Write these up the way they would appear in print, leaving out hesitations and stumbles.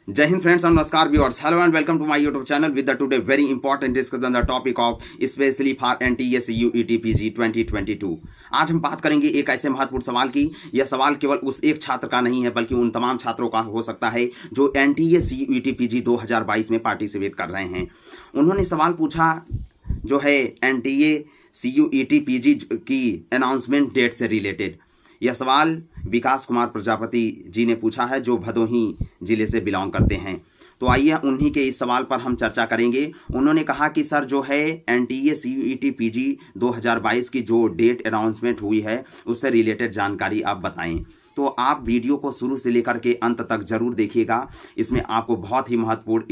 जय हिंद फ्रेंड्स, नमस्कार viewers, hello and welcome to my YouTube channel with the today very important discussion the topic of specially for NTA UET PG 2022। आज हम बात करेंगे एक ऐसे महत्वपूर्ण सवाल की। यह सवाल केवल उस एक छात्र का नहीं है बल्कि उन तमाम छात्रों का हो सकता है जो एनटीए यूईटी पीजी 2022 में पार्टिसिपेट कर रहे हैं। उन्होंने सवाल पूछा जो है एनटीए यूईटी पीजी की अनाउंसमेंट डेट से रिलेटेड। यह सवाल विकास कुमार प्रजापति जी ने पूछा है जो भदोही जिले से बिलोंग करते हैं। तो आइए उन्हीं के इस सवाल पर हम चर्चा करेंगे। उन्होंने कहा कि सर जो है एनटीए यूईटी पीजी 2022 की जो डेट अनाउंसमेंट हुई है उससे रिलेटेड जानकारी आप बताएं। तो आप वीडियो को शुरू से लेकर के अंत तक जरूर देखिएगा। इसमें आपको बहुत ही महत्वपूर्ण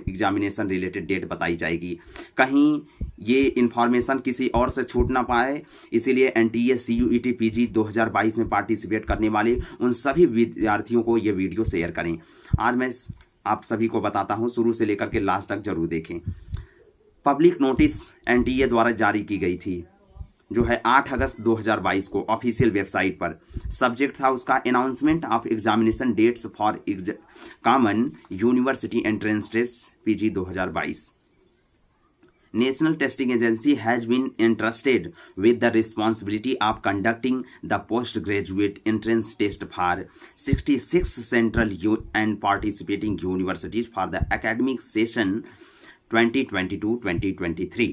एग्जामिनेशन रिलेटेड डेट बताई जाएगी, कहीं ये इन्फॉर्मेशन किसी और से छूट ना पाए। इसीलिए एनटीए यूईटी पीजी 2022 में पार्टिसिपेट करने वाले उन सभी विद्यार्थियों को ये वीडियो शेयर करें। आज मैं आप सभी को बताता हूँ, शुरू से लेकर के लास्ट तक जरूर देखें। पब्लिक नोटिस एनटीए द्वारा जारी की गई थी जो है 8 अगस्त 2022 को ऑफिशियल वेबसाइट पर। सब्जेक्ट था उसका announcement of examination dates for common university entrance test PG 2022। National Testing Agency has been entrusted with the responsibility of conducting the postgraduate entrance test for 66 central and participating universities for the academic session 2022-2023.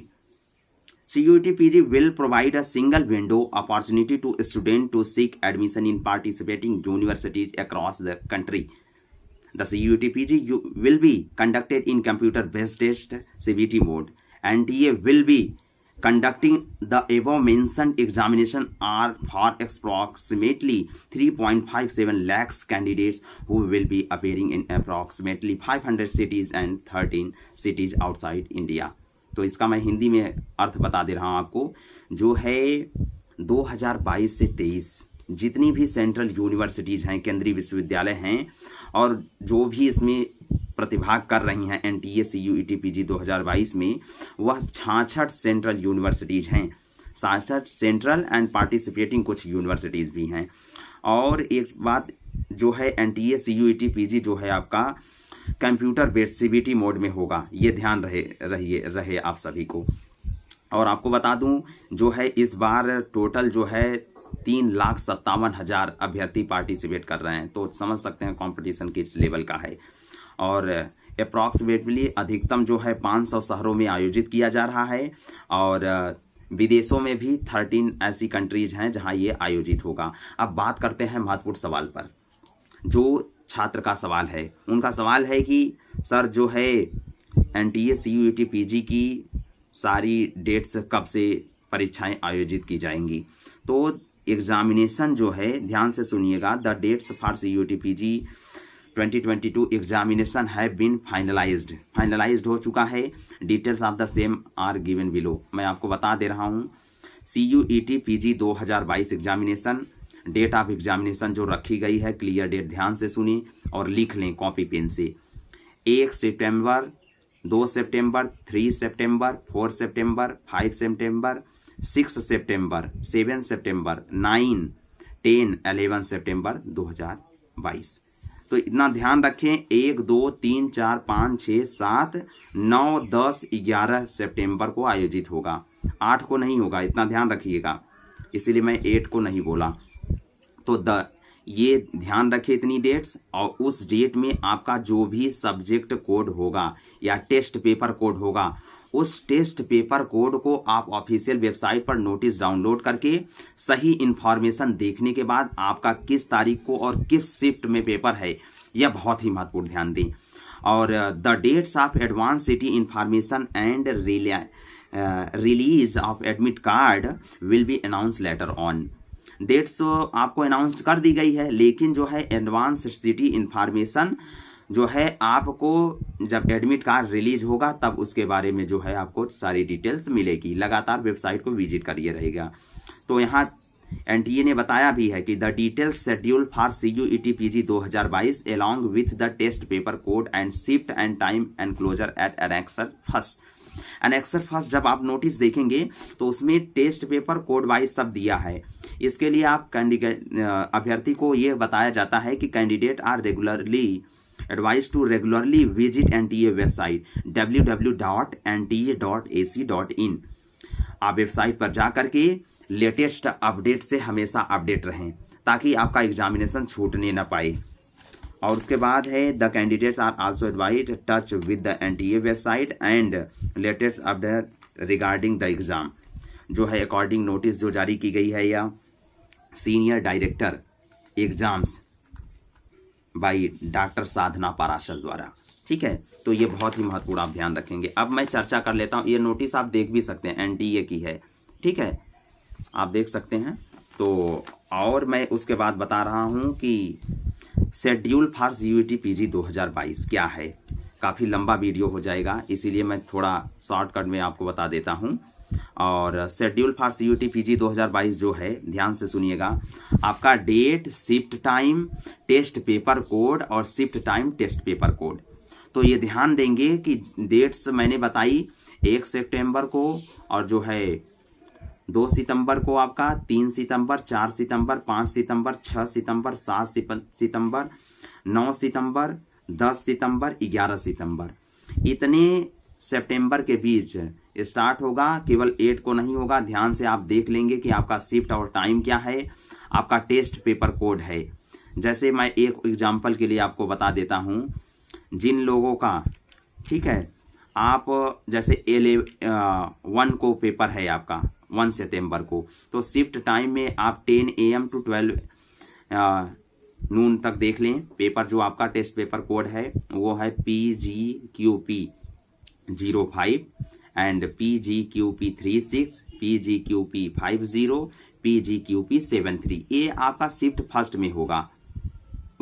CUET PG will provide a single window opportunity to students to seek admission in participating universities across the country. The CUET PG will be conducted in computer-based test CBT mode. NTA will be conducting the above mentioned examination are for approximately 3.57 lakhs candidates who will be appearing in approximately 500 cities and 13 cities outside India. तो इसका मैं हिंदी में अर्थ बता दे रहा हूँ आपको। जो है 2022 से 23 जितनी भी सेंट्रल यूनिवर्सिटीज़ हैं, केंद्रीय विश्वविद्यालय हैं और जो भी इसमें प्रतिभाग कर रही हैं एनटीए यूईटी पीजी 2022 में, वह 66 सेंट्रल यूनिवर्सिटीज़ हैं। 66 सेंट्रल एंड पार्टिसिपेटिंग कुछ यूनिवर्सिटीज़ भी हैं। और एक बात जो है एनटीए यूईटी पीजी जो है आपका कंप्यूटर बेस्ड सीबीटी मोड में होगा, ये ध्यान रहे आप सभी को। और आपको बता दूं जो है इस बार टोटल जो है 3,57,000 अभ्यर्थी पार्टिसिपेट कर रहे हैं। तो समझ सकते हैं कंपटीशन किस लेवल का है। और अप्रॉक्सीमेटली अधिकतम जो है 500 शहरों में आयोजित किया जा रहा है और विदेशों में भी 13 ऐसी कंट्रीज हैं जहां ये आयोजित होगा। अब बात करते हैं महत्वपूर्ण सवाल पर। जो छात्र का सवाल है, उनका सवाल है कि सर जो है एनटीए यूईटी पीजी की सारी डेट्स कब से परीक्षाएं आयोजित की जाएंगी। तो एग्जामिनेशन जो है ध्यान से सुनिएगा। The dates for UET PG 2022 examination है बीन फाइनलाइज्ड हो चुका है। Details of the same are given below. मैं आपको बता दे रहा हूँ CUET PG 2022 examination date of examination जो रखी गई है, क्लियर डेट ध्यान से सुनिए और लिख लें कॉपी पेन से। 1 सितंबर, 2 सितंबर, 3 सितंबर, 4 सितंबर, 5 सितंबर, 6 सितंबर, 7 सितंबर, 9, 10, 11 सितंबर 2022। तो इतना ध्यान रखें। 1, 2, 3, 4, 5, 6, 7, 9, 10, 11 सितंबर को आयोजित होगा। 8 को नहीं होगा, इतना ध्यान रखिएगा, इसीलिए मैं 8 को नहीं बोला। तो ये ध्यान रखिए इतनी डेट्स। और उस डेट में आपका जो भी सब्जेक्ट कोड होगा या टेस्ट पेपर कोड होगा, उस टेस्ट पेपर कोड को आप ऑफिशियल वेबसाइट पर नोटिस डाउनलोड करके सही इंफॉर्मेशन देखने के बाद आपका किस तारीख को और किस शिफ्ट में पेपर है, यह बहुत ही महत्वपूर्ण ध्यान दें। और the dates of advance city information and release of admit card will be announce later on. Dates तो आपको अनाउंस कर दी गई है, लेकिन जो है एडवांस सिटी इंफॉर्मेशन जो है आपको जब एडमिट कार्ड रिलीज होगा तब उसके बारे में जो है आपको सारी डिटेल्स मिलेगी। लगातार वेबसाइट को विजिट करिए रहेगा। तो यहाँ एनटीए ने बताया भी है कि the details schedule for CUET PG 2022 along with the test paper code and shift and time enclosure at annexure first. Annexure first जब आप नोटिस देखेंगे तो उसमें टेस्ट पेपर कोड वाइज सब दिया है। इसके लिए आप अभ्यर्थी को ये बताया जाता है कि candidate are regularly advise to regularly visit NTA website www.nta.ac.in। आप वेबसाइट पर जा करके लेटेस्ट अपडेट से हमेशा अपडेट रहें ताकि आपका एग्जामिनेशन छूटने ना पाए। और उसके बाद है the candidates are also advise touch with the NTA website and latest update regarding the exam. जो है अकॉर्डिंग नोटिस जो जारी की गई है या senior director exams by doctor Sadhana Parashar द्वारा। ठीक है, तो ये बहुत ही महत्वपूर्ण आप ध्यान रखेंगे। अब मैं चर्चा कर लेता हूँ, ये नोटिस आप देख भी सकते हैं, एनटीए की है। ठीक है, आप देख सकते हैं। तो और मैं उसके बाद बता रहा हूँ कि शेड्यूल फॉर सीयूईटी पीजी 2022 क्या है। काफ़ी लंबा वीडियो हो जाएगा, इसीलिए मैं थोड़ा शॉर्टकट में आपको बता देता हूँ। और शेड्यूल फॉर सीयूईटी पीजी 2022 जो है, ध्यान से सुनिएगा। आपका date, shift time, test paper code और shift time test paper code. तो ये ध्यान देंगे कि डेट्स मैंने बताई 1 सितंबर को, और जो है 2 सितंबर को आपका, 3 सितंबर, 4 सितंबर, 5 सितंबर, 6 सितंबर, 7 सितंबर, 9 सितंबर, 10 सितंबर, 11 सितंबर। इतने सितंबर के बीच स्टार्ट होगा, केवल 8 को नहीं होगा। ध्यान से आप देख लेंगे कि आपका शिफ्ट और टाइम क्या है, आपका टेस्ट पेपर कोड है। जैसे मैं एक एग्जांपल के लिए आपको बता देता हूं, जिन लोगों का, ठीक है, आप जैसे 1 को पेपर है आपका 1 सितंबर को, तो शिफ्ट टाइम में आप 10 AM टू 12 नून तक देख लें। पेपर जो आपका टेस्ट पेपर कोड है वो है PGQP 05 and PGQP 36, PGQP 50, PGQP 73। ये आपका शिफ्ट फर्स्ट में होगा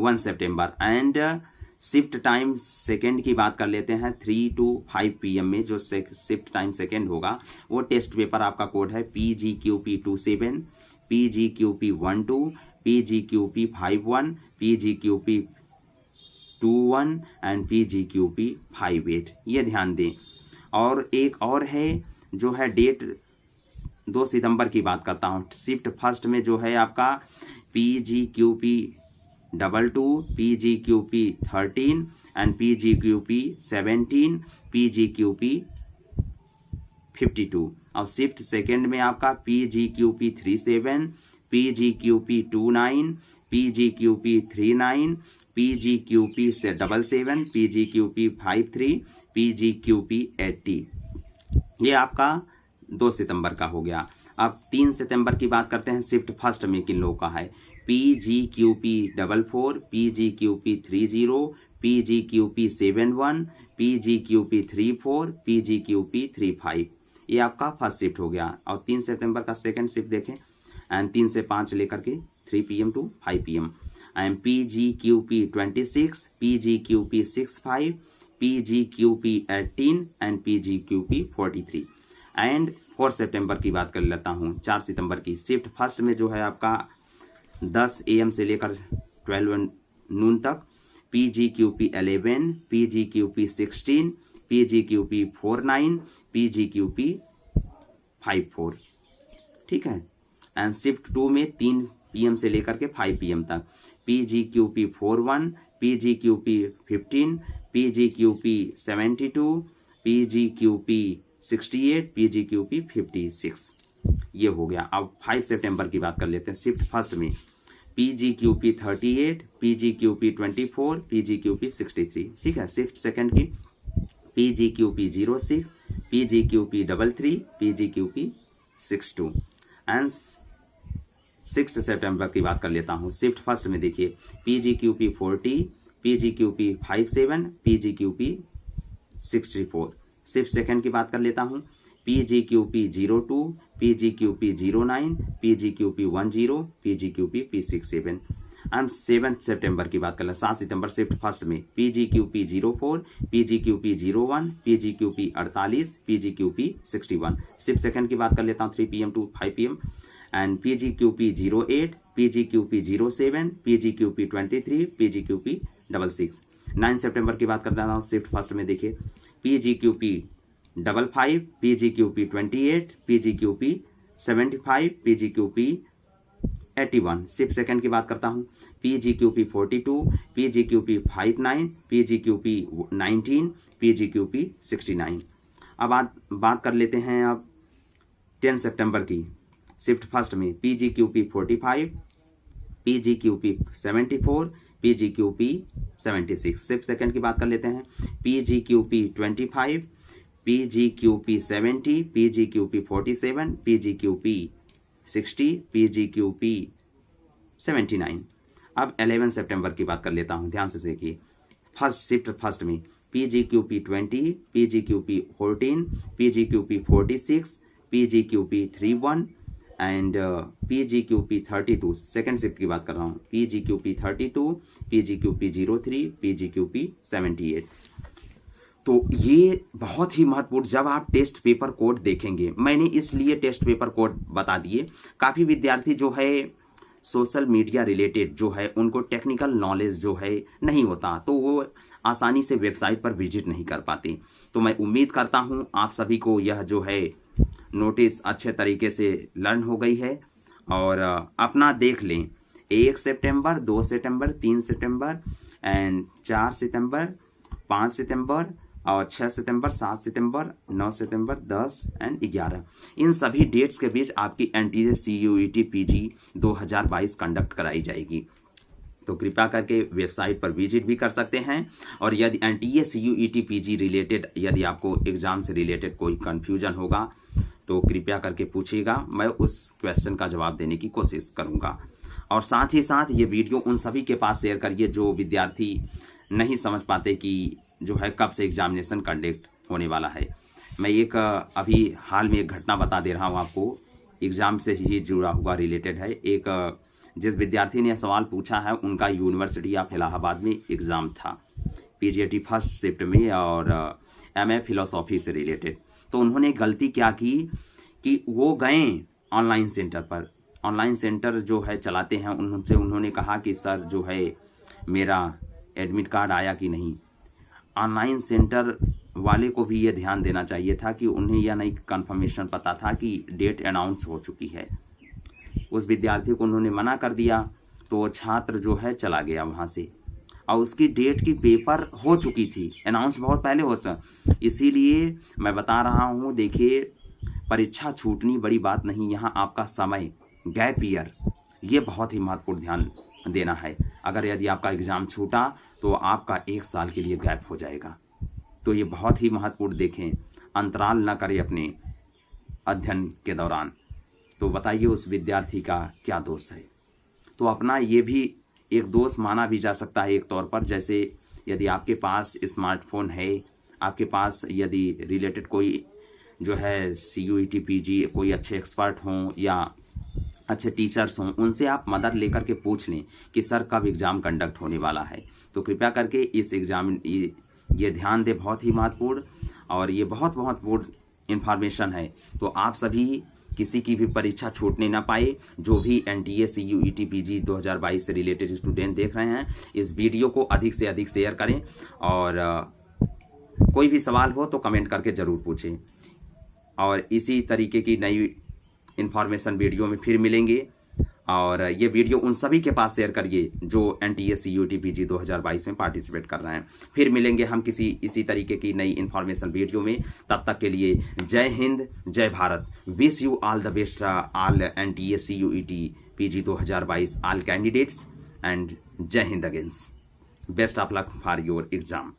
1 सितंबर। एंड शिफ्ट टाइम सेकेंड की बात कर लेते हैं, 3 to 5 PM में जो शिफ्ट टाइम सेकेंड होगा, वो टेस्ट पेपर आपका कोड है PGQP 27, PGQP 12, PGQP 51, PGQP 21 and PGQP 58। ये ध्यान दें। और एक और है जो है डेट 2 सितंबर की बात करता हूँ। शिफ्ट फर्स्ट में जो है आपका PGQP 22, PGQP 13 and PGQP 17, PGQP 52। और शिफ्ट सेकेंड में आपका PGQP 37, PGQP 29, PGQP 39, PGQP 77, PGQP 53, PGQP 80। ये आपका 2 सितंबर का हो गया। अब 3 सितंबर की बात करते हैं। शिफ्ट फर्स्ट में किन लोगों का है, PGQP 44, PGQP 30, PGQP 71, PGQP 34, PGQP 35। ये आपका फर्स्ट शिफ्ट हो गया। और 3 सितंबर का सेकंड शिफ्ट देखें, एंड 3 से 5 लेकर के 3 PM to 5 PM। And PGQP 26, PGQP 65, PGQP 18 and PGQP 43। And 4 सितंबर की बात कर लेता हूँ, 4 सितंबर की। शिफ्ट फर्स्ट में जो है आपका 10 AM से लेकर 12 नून तक, PGQP 11, PGQP 16, PGQP 49, PGQP 54। ठीक है। एंड शिफ्ट 2 में 3 PM से लेकर के 5 PM तक, PGQP 41, PGQP 15, PGQP 72, PGQP 68, PGQP 56। ये हो गया। अब 5 सितंबर की बात कर लेते हैं। शिफ्ट फर्स्ट में PGQP 38, PGQP 24, PGQP 63। ठीक है। शिफ्ट सेकंड की PGQP 06, PGQP 33, PGQP 62। एंड 6 सितंबर की बात कर लेता हूँ। शिफ्ट फर्स्ट में देखिए PGQP 40, PGQP 57, PGQP 64। Shift second की बात कर लेता हूँ, PGQP 02, PGQP 09, PGQP 10, PGQP 67। And 7 सितंबर की बात कर लें। 7 सितंबर शिफ्ट फर्स्ट में PGQP 04, PGQP 01, PGQP 48, PGQP 61। Shift second की बात कर लेता हूँ, 3 PM to 5 PM। And PGQP 08, PGQP 07, PGQP 23, PGQP 66। 9 सितंबर की बात कर रहा हूँ। शिफ्ट फर्स्ट में देखिए PGQP 55, PGQP 28, PGQP 75, PGQP 81। Shift second की बात करता हूँ, PGQP 42, PGQP 59, PGQP 19, PGQP 69। अब बात कर लेते हैं अब 10 सितंबर की। शिफ्ट फर्स्ट में PGQP 45, PGQP 74, PGQP 76। Shift second की बात कर लेते हैं, PGQP 25, PGQP 70, PGQP 47, PGQP 60, PGQP 79। अब 11 सितंबर की बात कर लेता हूँ, ध्यान से देखिए। शिफ्ट फर्स्ट में PGQP 20, PGQP 14, PGQP 46, PGQP 31 and PGQP 32। Second shift की बात कर रहा हूँ, PGQP 32, PGQP 03, PGQP 78। तो ये बहुत ही महत्वपूर्ण, जब आप टेस्ट पेपर कोड देखेंगे, मैंने इसलिए टेस्ट पेपर कोड बता दिए, काफ़ी विद्यार्थी जो है सोशल मीडिया रिलेटेड जो है उनको टेक्निकल नॉलेज जो है नहीं होता, तो वो आसानी से वेबसाइट पर विजिट नहीं कर पाते। तो मैं उम्मीद करता हूँ आप सभी को यह जो है नोटिस अच्छे तरीके से लर्न हो गई है, और अपना देख लें। 1 सितंबर, 2 सितंबर, 3 सितंबर एंड 4 सितंबर, 5 सितंबर और 6 सितंबर, 7 सितंबर, 9 सितंबर, 10 एंड 11, इन सभी डेट्स के बीच आपकी NTA CUET PG 2022 कंडक्ट कराई जाएगी। तो कृपया करके वेबसाइट पर विजिट भी कर सकते हैं, और यदि NTA CUET PG रिलेटेड, यदि आपको एग्ज़ाम से रिलेटेड कोई कन्फ्यूजन होगा तो कृपया करके पूछिएगा, मैं उस क्वेश्चन का जवाब देने की कोशिश करूँगा। और साथ ही साथ ये वीडियो उन सभी के पास शेयर करिए जो विद्यार्थी नहीं समझ पाते कि जो है कब से एग्जामिनेशन कंडक्ट होने वाला है। मैं एक अभी हाल में एक घटना बता दे रहा हूँ आपको, एग्ज़ाम से ही जुड़ा हुआ रिलेटेड है। एक जिस विद्यार्थी ने सवाल पूछा है, उनका यूनिवर्सिटी ऑफ इलाहाबाद में एग्ज़ाम था PGT फर्स्ट शिफ्ट में, और MA फिलोसॉफी से रिलेटेड। तो उन्होंने गलती क्या की कि वो गए ऑनलाइन सेंटर पर, ऑनलाइन सेंटर जो है चलाते हैं, उनसे उन्होंने कहा कि सर जो है मेरा एडमिट कार्ड आया कि नहीं। ऑनलाइन सेंटर वाले को भी ये ध्यान देना चाहिए था कि उन्हें यह नहीं कंफर्मेशन पता था कि डेट अनाउंस हो चुकी है। उस विद्यार्थी को उन्होंने मना कर दिया, तो वो छात्र जो है चला गया वहाँ से, और उसकी डेट की पेपर हो चुकी थी, अनाउंस बहुत पहले हो सक। इसीलिए मैं बता रहा हूँ, देखिए परीक्षा छूटनी बड़ी बात नहीं, यहाँ आपका समय गैप ईयर ये बहुत ही महत्वपूर्ण ध्यान देना है। अगर यदि आपका एग्ज़ाम छूटा तो आपका 1 साल के लिए गैप हो जाएगा। तो ये बहुत ही महत्वपूर्ण, देखें अंतराल न करें अपने अध्ययन के दौरान। तो बताइए उस विद्यार्थी का क्या दोष है। तो अपना ये भी एक दोष माना भी जा सकता है एक तौर पर, जैसे यदि आपके पास स्मार्टफोन है, आपके पास यदि रिलेटेड कोई जो है CUET PG कोई अच्छे एक्सपर्ट हों या अच्छे टीचर्स हों, उनसे आप मदद लेकर के पूछ लें कि सर कब एग्ज़ाम कंडक्ट होने वाला है। तो कृपया करके इस एग्ज़ाम ये ध्यान दें, बहुत ही महत्वपूर्ण, और ये बहुत महत्वपूर्ण इन्फॉर्मेशन है। तो आप सभी किसी की भी परीक्षा छूटने ना पाए। जो भी NTA CUET PG 2022 से रिलेटेड स्टूडेंट देख रहे हैं, इस वीडियो को अधिक से अधिक शेयर करें, और कोई भी सवाल हो तो कमेंट करके ज़रूर पूछें। और इसी तरीके की नई इन्फॉर्मेशन वीडियो में फिर मिलेंगे, और ये वीडियो उन सभी के पास शेयर करिए जो NTA CUET PG 2022 में पार्टिसिपेट कर रहे हैं। फिर मिलेंगे हम किसी इसी तरीके की नई इन्फॉर्मेशन वीडियो में। तब तक के लिए जय हिंद, जय Bharat. Wish you all the best, all NTA CUET PG 2022 all candidates, and जय Hind again. Best of luck for your exam.